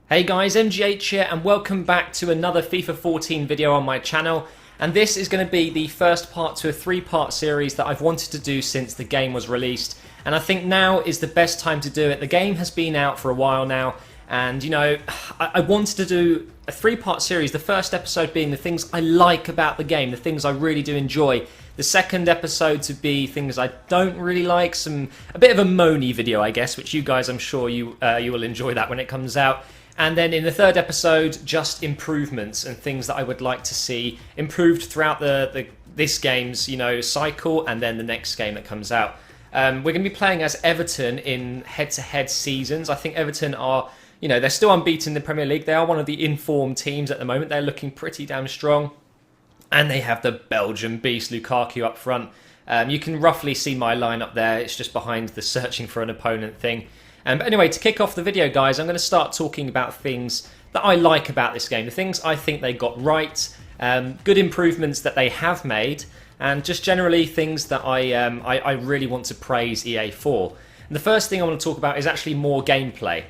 Hey guys, MGH here and welcome back to another FIFA 14 video on my channel, and this is going to be the first part to a three-part series that I've wanted to do since the game was released, and I think now is the best time to do it. The game has been out for a while now, and you know, I wanted to do a three-part series, the first episode being the things I like about the game, the things I really do enjoy. The second episode to be things I don't really like, a bit of a moany video I guess, which you guys, I'm sure you will enjoy that when it comes out. And then in the third episode, just improvements and things that I would like to see improved throughout this game's cycle, and then the next game that comes out. We're going to be playing as Everton in head-to-head seasons. I think Everton are, they're still unbeaten in the Premier League. They are one of the informed teams at the moment. They're looking pretty damn strong. And they have the Belgian beast Lukaku up front. You can roughly see my lineup there. It's just behind the searching for an opponent thing. But anyway, to kick off the video, guys, I'm going to start talking about things that I like about this game, the things I think they got right, good improvements that they have made, and just generally things that I really want to praise EA for. And the first thing I want to talk about is actually more gameplay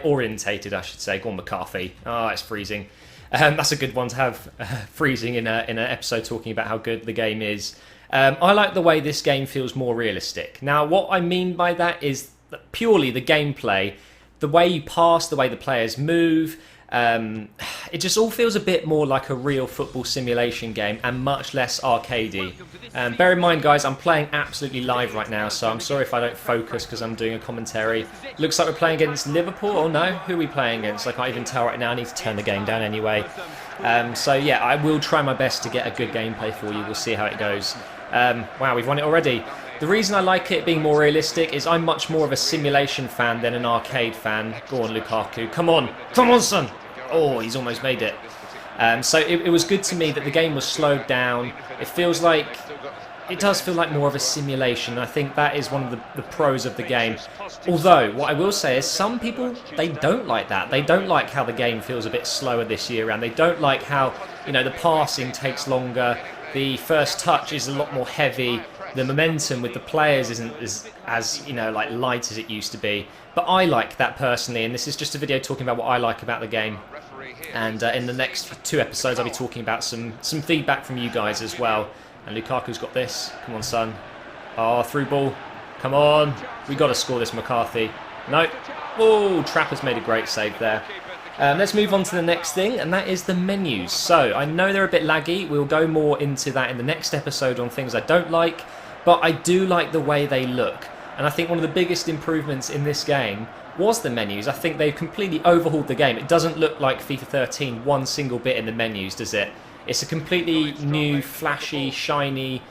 orientated, I should say. Go on, McCarthy. Oh, it's freezing. That's a good one to have, freezing in an episode talking about how good the game is. I like the way this game feels more realistic. Now, what I mean by that is purely the gameplay, the way you pass, the way the players move. It just all feels a bit more like a real football simulation game and much less arcadey. Bear in mind, guys, I'm playing absolutely live right now, so I'm sorry if I don't focus because I'm doing a commentary. Looks like we're playing against Liverpool. Oh no, who are we playing against? I can't even tell right now. I need to turn the game down anyway. So yeah, I will try my best to get a good gameplay for you. We'll see how it goes. Wow, we've won it already. The reason I like it being more realistic is I'm much more of a simulation fan than an arcade fan. Go on, Lukaku. Come on, son. Oh, he's almost made it. So it was good to me that the game was slowed down. It does feel like more of a simulation. I think that is one of the pros of the game. Although, what I will say is some people, they don't like that. They don't like how the game feels a bit slower this year around. They don't like how, the passing takes longer. The first touch is a lot more heavy. The momentum with the players isn't as like light as it used to be. But I like that personally, and this is just a video talking about what I like about the game. And in the next two episodes, I'll be talking about some feedback from you guys as well. And Lukaku's got this. Come on, son. Oh, through ball. Come on. We got to score this, McCarthy. No. Oh, Trapper's made a great save there. Let's move on to the next thing, and that is the menus. So, I know they're a bit laggy. We'll go more into that in the next episode on things I don't like. But I do like the way they look. And I think one of the biggest improvements in this game was the menus. I think they've completely overhauled the game. It doesn't look like FIFA 13 one single bit in the menus, does it? It's a completely new, flashy, shiny,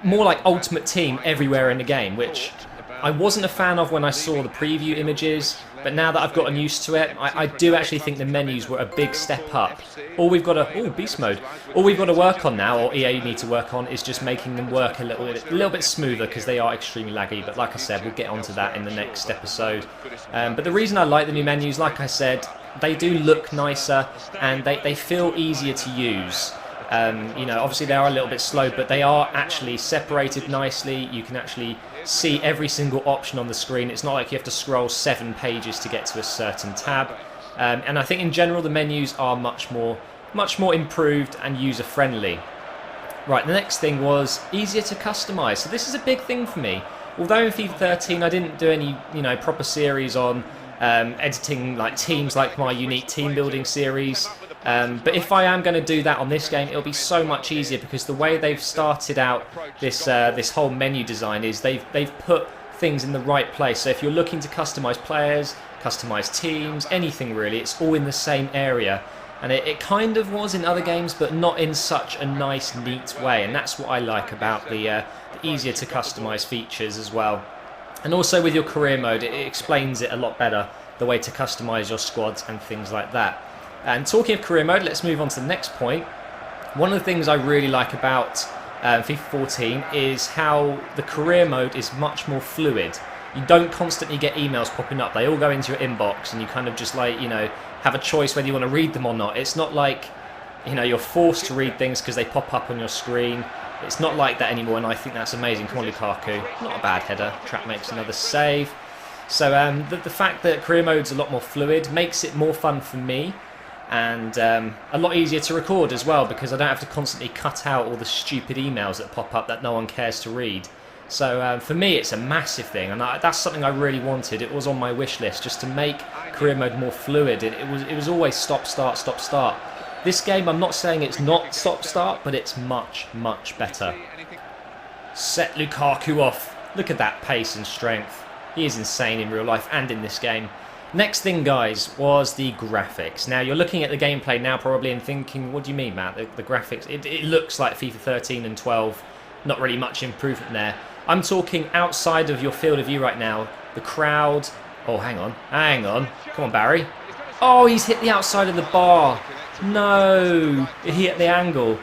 more like Ultimate Team everywhere in the game, which I wasn't a fan of when I saw the preview images, but now that I've gotten used to it, I do actually think the menus were a big step up. All we've got to, beast mode. All we've got to work on now, or EA need to work on, is just making them work a little bit smoother, because they are extremely laggy. But like I said, we'll get onto that in the next episode. But the reason I like the new menus, like I said, they do look nicer and they feel easier to use. Obviously they are a little bit slow, but they are actually separated nicely. You can actually see every single option on the screen. It's not like you have to scroll 7 pages to get to a certain tab. And I think in general the menus are much more improved and user-friendly. Right, the next thing was easier to customise. So this is a big thing for me. Although in FIFA 13 I didn't do any proper series on editing like teams like my unique team building series. But if I am going to do that on this game, it'll be so much easier, because the way they've started out this whole menu design is they've put things in the right place. So if you're looking to customise players, customise teams, anything really, it's all in the same area. And it kind of was in other games, but not in such a nice, neat way. And that's what I like about the easier to customise features as well. And also with your career mode, it explains it a lot better, the way to customise your squads and things like that. And talking of career mode, let's move on to the next point. One of the things I really like about FIFA 14 is how the career mode is much more fluid. You don't constantly get emails popping up. They all go into your inbox and you kind of just have a choice whether you want to read them or not. It's not like, you're forced to read things because they pop up on your screen. It's not like that anymore, and I think that's amazing. Come on, Lukaku. Not a bad header. Trap makes another save. So the fact that career mode's a lot more fluid makes it more fun for me, and a lot easier to record as well, because I don't have to constantly cut out all the stupid emails that pop up that no one cares to read. So for me, it's a massive thing, and that's something I really wanted. It was on my wish list, just to make career mode more fluid. It was always stop, start, stop, start. This game, I'm not saying it's not stop, start, but it's much, much better. Set Lukaku off. Look at that pace and strength. He is insane in real life and in this game. Next thing, guys, was the graphics. Now, you're looking at the gameplay now probably and thinking, what do you mean, Matt? The graphics, it looks like FIFA 13 and 12. Not really much improvement there. I'm talking outside of your field of view right now. The crowd. Oh, hang on. Hang on. Come on, Barry. Oh, he's hit the outside of the bar. No. He hit the angle.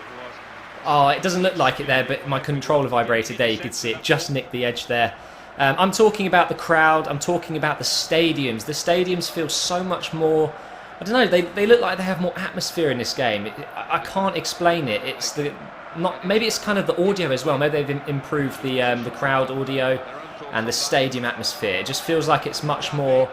Oh, it doesn't look like it there, but my controller vibrated there. You could see it just nicked the edge there. I'm talking about the crowd. I'm talking about the stadiums. The stadiums feel so much more... I don't know. They look like they have more atmosphere in this game. I can't explain it. It's the... Maybe it's kind of the audio as well. Maybe they've improved the crowd audio and the stadium atmosphere. It just feels like it's much more,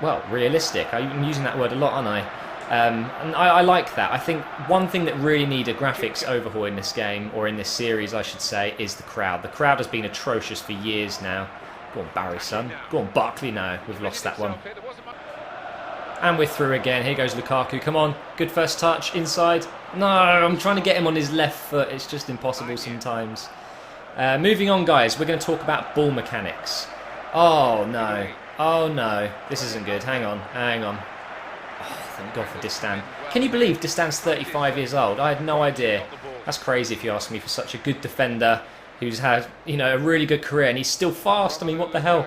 well, realistic. I'm using that word a lot, aren't I? And I like that. I think one thing that really need a graphics overhaul in this game, or in this series I should say, is the crowd. The crowd has been atrocious for years now. Go on, Barry, son. Go on, Barkley. No, we've lost that one. And we're through again. Here goes Lukaku. Come on. Good first touch. Inside. No, I'm trying to get him on his left foot. It's just impossible sometimes. Moving on, guys. We're going to talk about ball mechanics. Oh, no. Oh, no. This isn't good. Hang on. Hang on. Oh, thank God for Distan. Can you believe Distan's 35 years old? I had no idea. That's crazy if you ask me, for such a good defender who's had, you know, a really good career, and he's still fast. I mean, what the hell?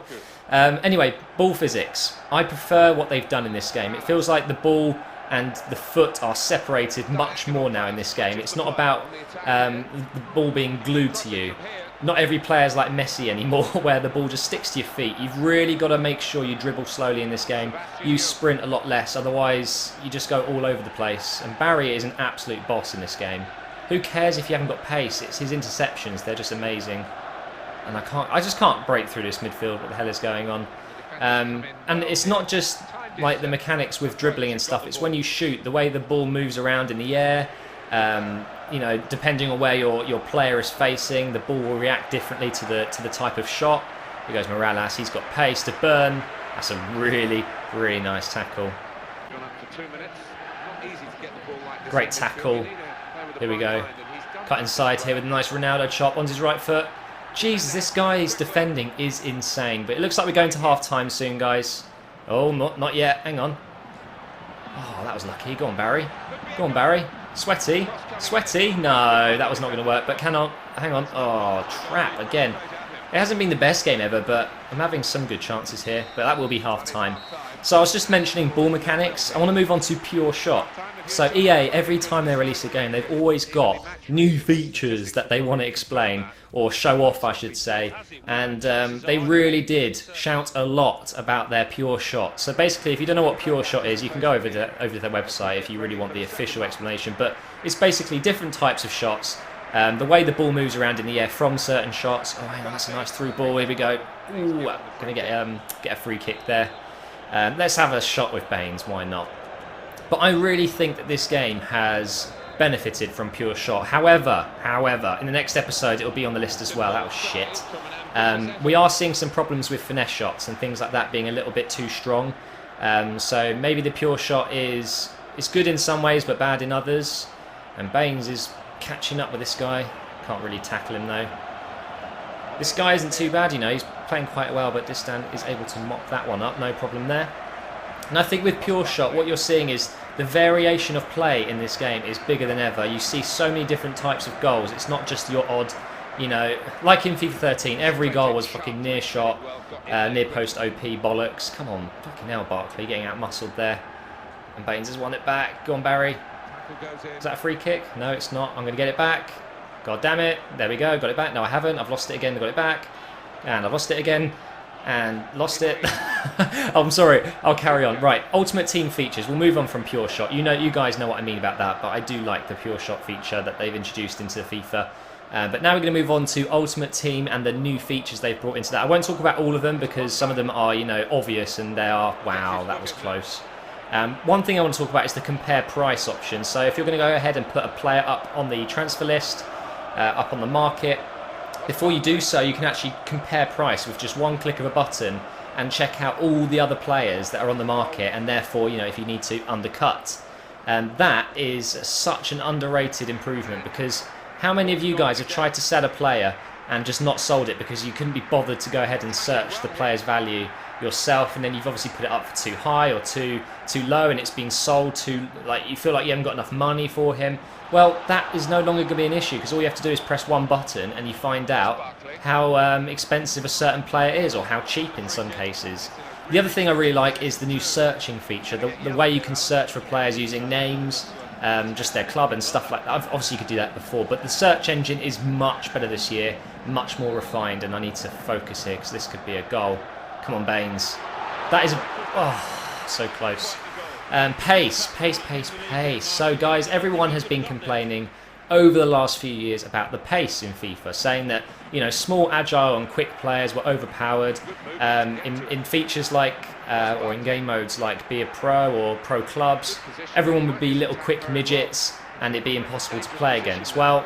Anyway, ball physics. I prefer what they've done in this game. It feels like the ball and the foot are separated much more now in this game. It's not about the ball being glued to you. Not every player is like Messi anymore, where the ball just sticks to your feet. You've really got to make sure you dribble slowly in this game. You sprint a lot less, otherwise you just go all over the place. And Barry is an absolute boss in this game. Who cares if you haven't got pace? It's his interceptions, they're just amazing. And I just can't break through this midfield. What the hell is going on? And it's not just like the mechanics with dribbling and stuff. It's when you shoot, the way the ball moves around in the air. You know, depending on where your player is facing, the ball will react differently to the type of shot. Here goes Morales. He's got pace to burn. That's a really, really nice tackle. Great tackle. Here we go. Cut inside here with a nice Ronaldo chop on his right foot. Jesus, this guy's defending is insane. But it looks like we're going to half-time soon, guys. Oh, not yet. Hang on. Oh, that was lucky. Go on, Barry. Go on, Barry. Sweaty. Sweaty. No, that was not going to work. But hang on. Oh, trap again. It hasn't been the best game ever, but I'm having some good chances here. But that will be half-time. So I was just mentioning ball mechanics. I want to move on to pure shot. So EA, every time they release a game, they've always got new features that they want to explain, or show off, I should say. And they really did shout a lot about their pure shot. So basically, if you don't know what pure shot is, you can go over to their website if you really want the official explanation. But it's basically different types of shots. The way the ball moves around in the air from certain shots. Oh, hang on, that's a nice through ball. Here we go. Ooh, I'm going to get a free kick there. Let's have a shot with Baines, why not? But I really think that this game has benefited from pure shot. However, in the next episode, it'll be on the list as well. That was shit. We are seeing some problems with finesse shots and things like that being a little bit too strong. So maybe the pure shot is good in some ways, but bad in others. And Baines is catching up with this guy. Can't really tackle him though. This guy isn't too bad, you know. He's playing quite well, but Distan is able to mop that one up. No problem there. And I think with pure shot, what you're seeing is the variation of play in this game is bigger than ever. You see so many different types of goals. It's not just your odd, you know, like in FIFA 13, every goal was fucking near shot, near post OP bollocks. Come on, fucking hell, Barkley, getting out muscled there. And Baines has won it back. Go on, Barry. Is that a free kick? No, it's not. I'm going to get it back. God damn it. There we go. Got it back. No, I haven't. I've lost it again. Got it back. And I've lost it again. And lost it. Oh, I'm sorry. I'll carry on. Right. Ultimate team features. We'll move on from pure shot. You guys know what I mean about that, but I do like the pure shot feature that they've introduced into FIFA. But now we're going to move on to Ultimate Team and the new features they've brought into that. I won't talk about all of them because some of them are, you know, obvious and they are, wow, that was close. One thing I want to talk about is the compare price option. So if you're going to go ahead and put a player up on the transfer list, up on the market, before you do so, you can actually compare price with just one click of a button and check out all the other players that are on the market, and therefore, you know, if you need to undercut. That is such an underrated improvement, because how many of you guys have tried to sell a player and just not sold it because you couldn't be bothered to go ahead and search the player's value yourself, and then you've obviously put it up for too high or too low, and it's been sold to, like, you feel like you haven't got enough money for him? Well, that is no longer going to be an issue, because all you have to do is press one button and you find out how expensive a certain player is, or how cheap in some cases. The other thing I really like is the new searching feature, the way you can search for players using names, just their club and stuff like that. Obviously you could do that before, but the search engine is much better this year, much more refined, and I need to focus here because this could be a goal. Come on, Baines. That is, oh, so close. Pace. So guys, everyone has been complaining over the last few years about the pace in FIFA, saying that, you know, small, agile and quick players were overpowered in features like, or in game modes like Be a Pro or Pro Clubs. Everyone would be little quick midgets and it'd be impossible to play against. Well,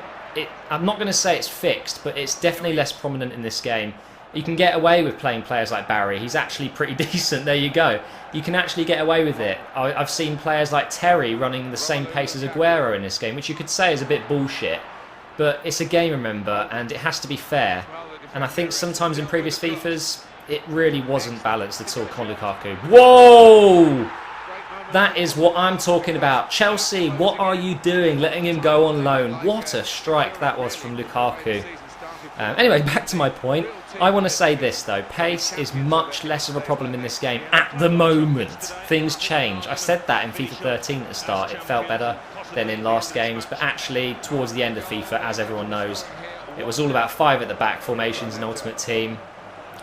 I'm not going to say it's fixed, but it's definitely less prominent in this game. You can get away with playing players like Barry. He's actually pretty decent. There you go. You can actually get away with it. I've seen players like Terry running the same pace as Aguero in this game, which you could say is a bit bullshit. But it's a game, remember, and it has to be fair. And I think sometimes in previous FIFAs, it really wasn't balanced at all. Con Lukaku. Whoa! That is what I'm talking about. Chelsea, what are you doing? Letting him go on loan. What a strike that was from Lukaku. Anyway, back to my point. I want to say this though, pace is much less of a problem in this game at the moment. Things change. I said that in FIFA 13 at the start, it felt better than in last games, but actually towards the end of FIFA, as everyone knows, it was all about 5 at the back formations in Ultimate Team,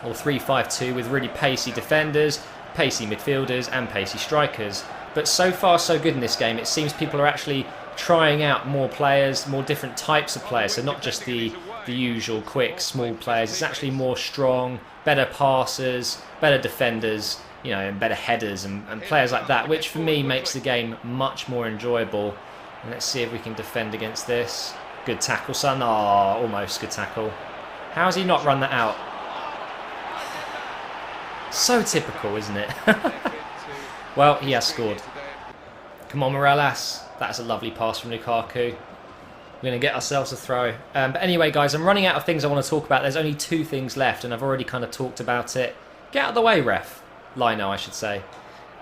or 3-5-2 with really pacey defenders, pacey midfielders and pacey strikers. But so far so good in this game. It seems people are actually trying out more players, more different types of players, so not just the usual quick, small players. It's actually more strong, better passers, better defenders, you know, and better headers and players like that, which for me makes the game much more enjoyable. And let's see if we can defend against this. Good tackle, son. Oh, almost good tackle. How has he not run that out? So typical, isn't it? Well, he has scored. Come on, Morales. That's a lovely pass from Lukaku. We're going to get ourselves a throw. But anyway, guys, I'm running out of things I want to talk about. There's only 2 things left, and I've already kind of talked about it. Get out of the way, ref. Lino, I should say.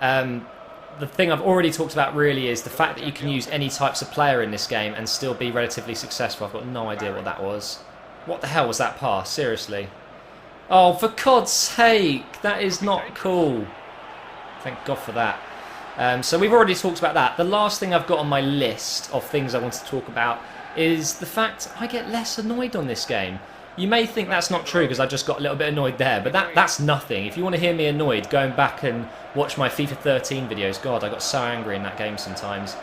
The thing I've already talked about really is the fact that you can use any types of player in this game and still be relatively successful. I've got no idea what that was. What the hell was that pass? Seriously. Oh, for God's sake. That is not cool. Thank God for that. So we've already talked about that. The last thing I've got on my list of things I want to talk about is the fact I get less annoyed on this game. You may think that's not true because I just got a little bit annoyed there, but that's nothing. If you want to hear me annoyed, going back and watch my FIFA 13 videos. God, I got so angry in that game sometimes.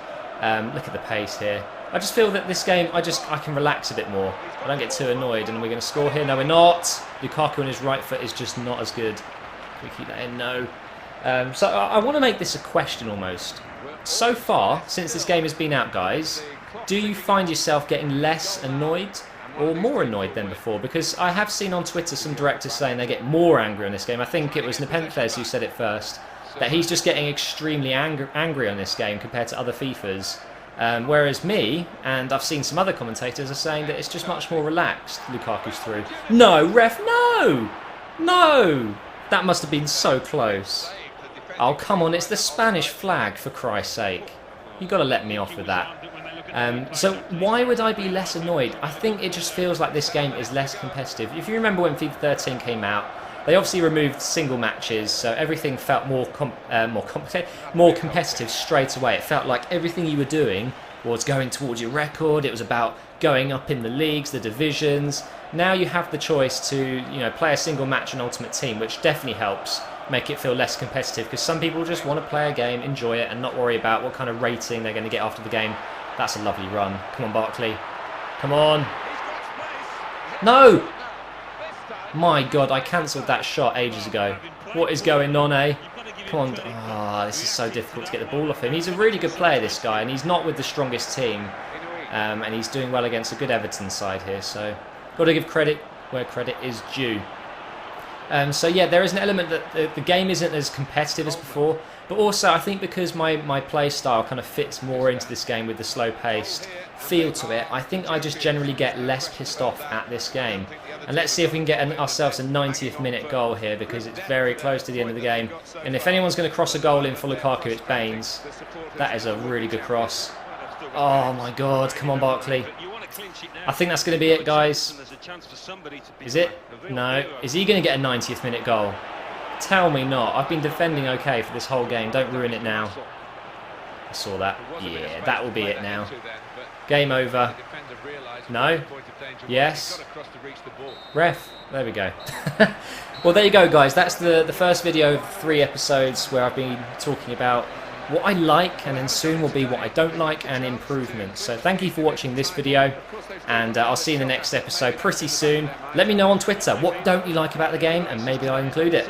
Look at the pace here. I just feel that this game, I can relax a bit more. I don't get too annoyed, and we're going to score here. No, we're not. Lukaku on his right foot is just not as good. Can we keep that in? No. So I want to make this a question almost. So far, since this game has been out, guys, do you find yourself getting less annoyed or more annoyed than before? Because I have seen on Twitter some directors saying they get more angry on this game. I think it was Nepenthes who said it first, that he's just getting extremely angry on this game compared to other FIFAs. Whereas me, and I've seen some other commentators, are saying that it's just much more relaxed. Lukaku's through. No, ref, no! No! That must have been so close. Oh, come on, it's the Spanish flag, for Christ's sake. You've got to let me off with that. So why would I be less annoyed? I think it just feels like this game is less competitive. If you remember when FIFA 13 came out, they obviously removed single matches, so everything felt more competitive straight away. It felt like everything you were doing was going towards your record. It was about going up in the leagues, the divisions. Now you have the choice to, play a single match in Ultimate Team, which definitely helps make it feel less competitive, because some people just want to play a game, enjoy it, and not worry about what kind of rating they're going to get after the game. That's a lovely run. Come on, Barkley. Come on. No! My God, I cancelled that shot ages ago. What is going on, eh? Come on. Ah, this is so difficult to get the ball off him. He's a really good player, this guy, and he's not with the strongest team. And he's doing well against a good Everton side here, so got to give credit where credit is due. So yeah, there is an element that the game isn't as competitive as before, but also I think because my play style kind of fits more into this game with the slow-paced feel to it, I think I just generally get less pissed off at this game. And let's see if we can get ourselves a 90th minute goal here, because it's very close to the end of the game. And if anyone's going to cross a goal in for Lukaku, it's Baines. That is a really good cross. Oh my God, come on Barkley. I think that's going to be it, guys. Is it? No. Is he going to get a 90th minute goal? Tell me not. I've been defending okay for this whole game. Don't ruin it now. I saw that. Yeah, that will be it now. Game over. No? Yes? Ref. There we go. Well, there you go, guys. That's the first video of 3 episodes where I've been talking about what I like, and then soon will be what I don't like and improvements. So thank you for watching this video, and I'll see you in the next episode pretty soon. Let me know on Twitter, what don't you like about the game, and maybe I'll include it.